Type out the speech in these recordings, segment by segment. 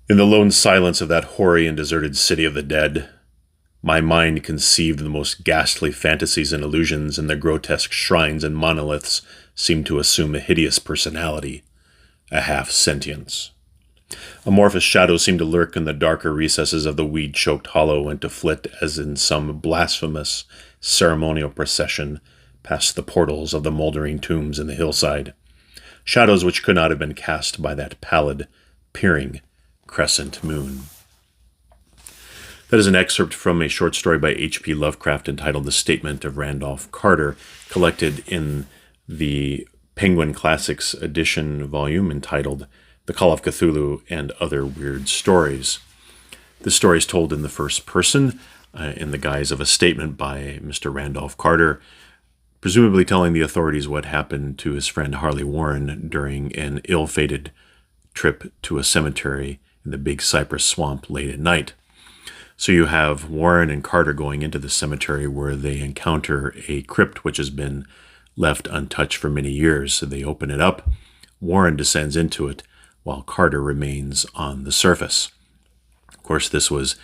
In the lone silence of that hoary and deserted city of the dead, my mind conceived the most ghastly fantasies and illusions, and the grotesque shrines and monoliths seemed to assume a hideous personality, a half-sentience. Amorphous shadows seemed to lurk in the darker recesses of the weed-choked hollow and to flit as in some blasphemous ceremonial procession past the portals of the moldering tombs in the hillside, shadows which could not have been cast by that pallid, peering crescent moon. That is an excerpt from a short story by H.P. Lovecraft entitled The Statement of Randolph Carter, collected in the Penguin Classics edition volume entitled The Call of Cthulhu and Other Weird Stories. This story is told in the first person, in the guise of a statement by Mr. Randolph Carter, presumably telling the authorities what happened to his friend Harley Warren during an ill-fated trip to a cemetery in the Big Cypress Swamp late at night. So you have Warren and Carter going into the cemetery where they encounter a crypt which has been left untouched for many years. So they open it up. Warren descends into it while Carter remains on the surface. Of course, this was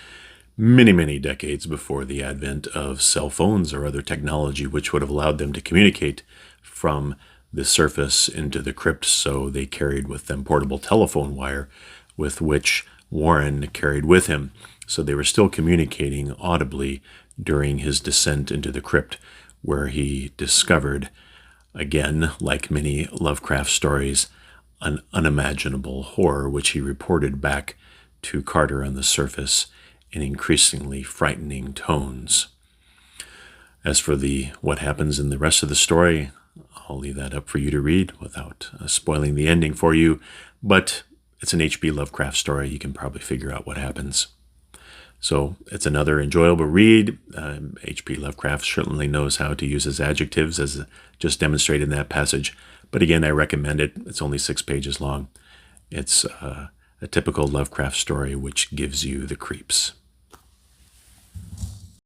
many, many decades before the advent of cell phones or other technology which would have allowed them to communicate from the surface into the crypt. So they carried with them portable telephone wire with which Warren carried with him. So they were still communicating audibly during his descent into the crypt, where he discovered, again, like many Lovecraft stories, an unimaginable horror which he reported back to Carter on the surface in increasingly frightening tones. As for what happens in the rest of the story, I'll leave that up for you to read without spoiling the ending for you, but it's an H.P. Lovecraft story. You can probably figure out what happens. So it's another enjoyable read. H.P. Lovecraft certainly knows how to use his adjectives, as just demonstrated in that passage. But again, I recommend it. It's only 6 pages long. It's a typical Lovecraft story which gives you the creeps.